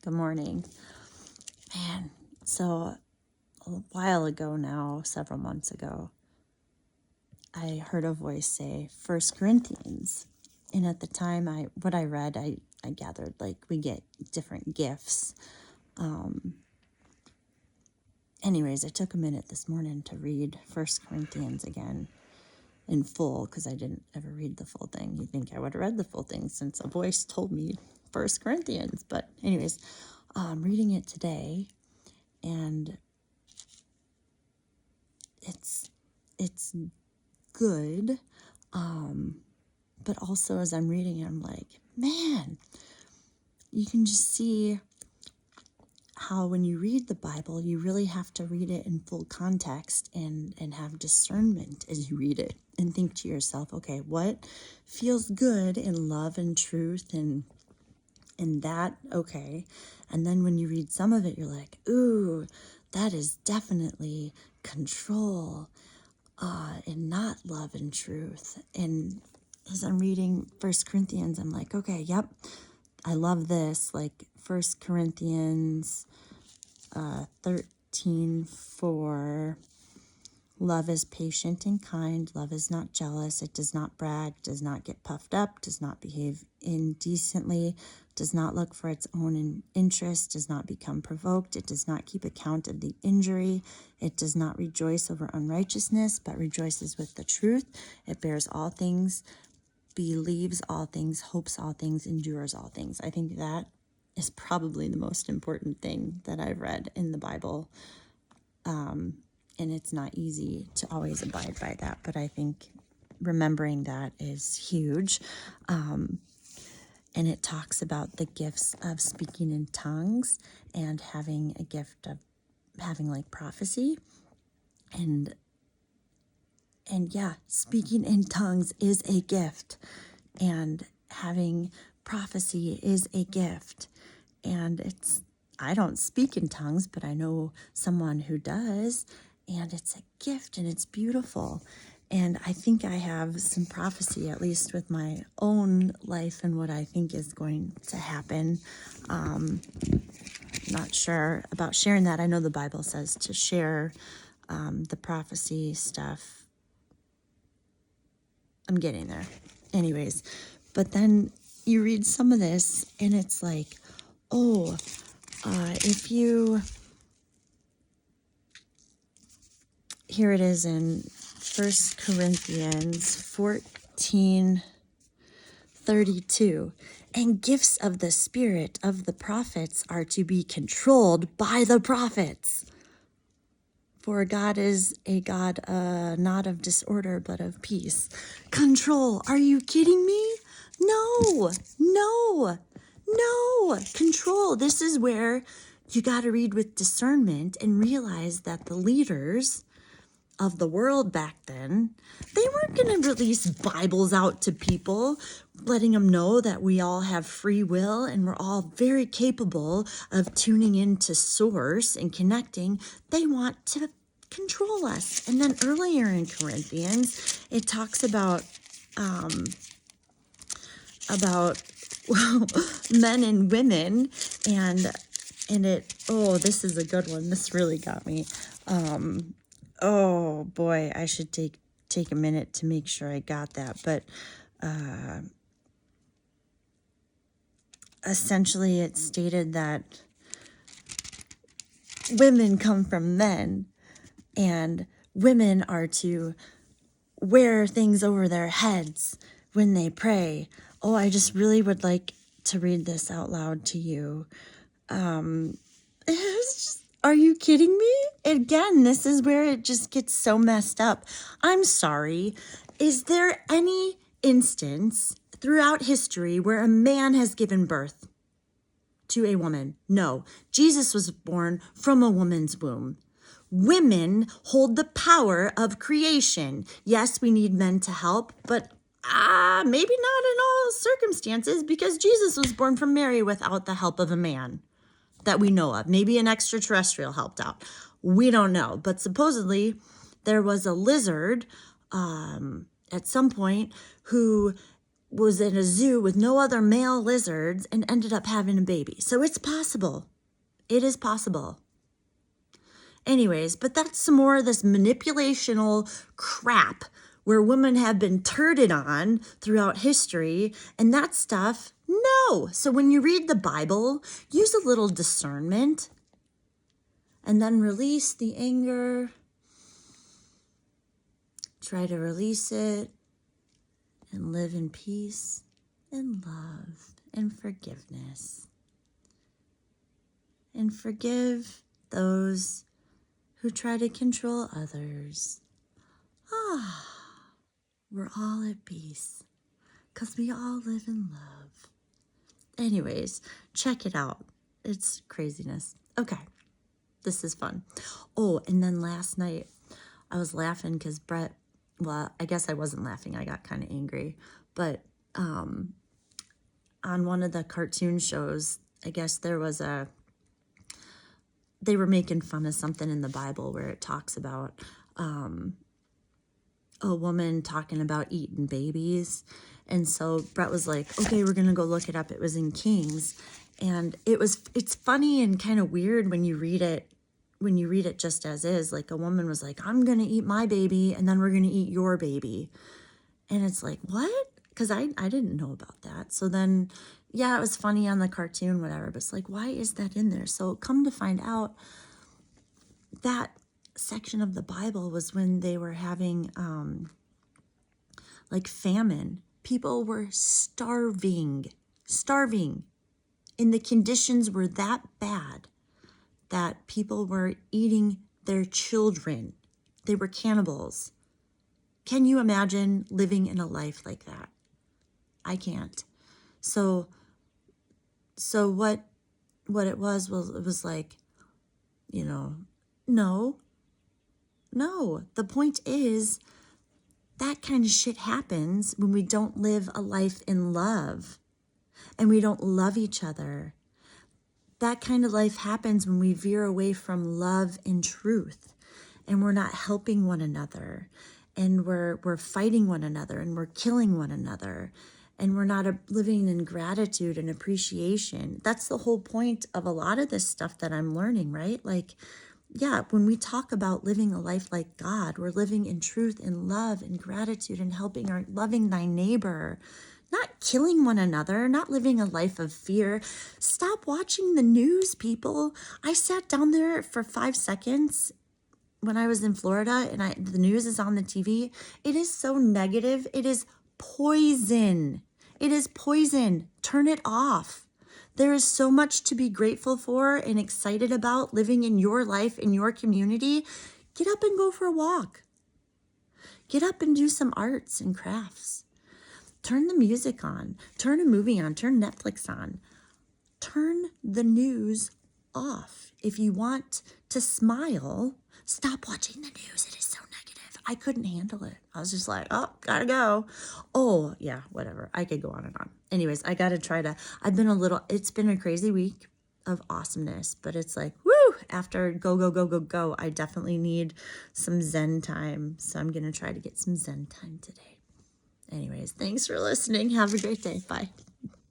Good morning. Man, so a while ago now, several months ago, I heard a voice say 1 Corinthians. And at the time, what I read, I gathered, like, we get different gifts. Anyways, I took a minute this morning to read 1 Corinthians again in full, because I didn't ever read the full thing. You'd think I would have read the full thing since a voice told me 1 Corinthians. But anyways, I'm reading it today, and it's good, but also as I'm reading it, I'm like, man, you can just see how when you read the Bible, you really have to read it in full context and have discernment as you read it, and think to yourself, okay, what feels good in love and truth and that, okay. And then when you read some of it, you're like, ooh, that is definitely control and not love and truth. And as I'm reading 1 Corinthians, I'm like, okay, yep, I love this. Like 1 Corinthians 13:4. Love is patient and kind. Love is not jealous. It does not brag, does not get puffed up, does not behave indecently, does not look for its own interest, does not become provoked. It does not keep account of the injury. It does not rejoice over unrighteousness, but rejoices with the truth. It bears all things, believes all things, hopes all things, endures all things. I think that is probably the most important thing that I've read in the Bible. And it's not easy to always abide by that, but I think remembering that is huge. And it talks about the gifts of speaking in tongues and having a gift of having like prophecy. And yeah, speaking in tongues is a gift, and having prophecy is a gift. And I don't speak in tongues, but I know someone who does, and it's a gift and it's beautiful. And I think I have some prophecy, at least with my own life and what I think is going to happen. Not sure about sharing that. I know the Bible says to share the prophecy stuff. I'm getting there. Anyways, but then you read some of this and it's like, oh, here it is in 1 Corinthians 14:32. And gifts of the Spirit of the prophets are to be controlled by the prophets. For God is a God not of disorder, but of peace. Control. Are you kidding me? No. Control. This is where you got to read with discernment and realize that the leaders of the world back then, they weren't going to release Bibles out to people, letting them know that we all have free will and we're all very capable of tuning into source and connecting. They want to control us. And then earlier in Corinthians, it talks about men and women, and this is a good one. This really got me. Oh boy, I should take a minute to make sure I got that. But essentially it stated that women come from men, and women are to wear things over their heads when they pray. Oh, I just really would like to read this out loud to you. Are you kidding me? Again, this is where it just gets so messed up. I'm sorry. Is there any instance throughout history where a man has given birth to a woman? No. Jesus was born from a woman's womb. Women hold the power of creation. Yes, we need men to help, but maybe not in all circumstances, because Jesus was born from Mary without the help of a man that we know of. Maybe an extraterrestrial helped out. We don't know. But supposedly there was a lizard at some point who was in a zoo with no other male lizards and ended up having a baby. So it's possible. It is possible. Anyways, but that's some more of this manipulational crap where women have been turded on throughout history, and that stuff, no. So when you read the Bible, use a little discernment and then release the anger. Try to release it and live in peace and love and forgiveness. And forgive those who try to control others. We're all at peace because we all live in love. Anyways, check it out. It's craziness. Okay, this is fun. Oh, and then last night I was laughing because Brett, well, I guess I wasn't laughing. I got kind of angry. But on one of the cartoon shows, I guess they were making fun of something in the Bible where it talks about a woman talking about eating babies. And so Brett was like, okay, we're going to go look it up. It was in Kings. And it's funny and kind of weird when you read it just as is. Like a woman was like, I'm going to eat my baby and then we're going to eat your baby. And it's like, what? Because I didn't know about that. So then, yeah, it was funny on the cartoon, whatever. But it's like, why is that in there? So come to find out, that section of the Bible was when they were having like famine. People were starving. And the conditions were that bad that people were eating their children. They were cannibals. Can you imagine living in a life like that? I can't. So what it was it was like, no. The point is that kind of shit happens when we don't live a life in love and we don't love each other. That kind of life happens when we veer away from love and truth and we're not helping one another and we're fighting one another and we're killing one another and we're not living in gratitude and appreciation. That's the whole point of a lot of this stuff that I'm learning, right? Like, yeah, when we talk about living a life like God, we're living in truth and love and gratitude and loving thy neighbor, not killing one another, not living a life of fear. Stop watching the news, people. I sat down there for 5 seconds when I was in Florida and the news is on the TV. It is so negative. It is poison. It is poison. Turn it off. There is so much to be grateful for and excited about living in your life, in your community. Get up and go for a walk. Get up and do some arts and crafts. Turn the music on. Turn a movie on. Turn Netflix on. Turn the news off. If you want to smile, stop watching the news. It is so negative. I couldn't handle it. I was just like, oh, gotta go. Oh, yeah, whatever. I could go on and on. Anyways, I gotta try to, it's been a crazy week of awesomeness, but it's like, woo, after go, I definitely need some Zen time. So I'm gonna try to get some Zen time today. Anyways, thanks for listening. Have a great day. Bye.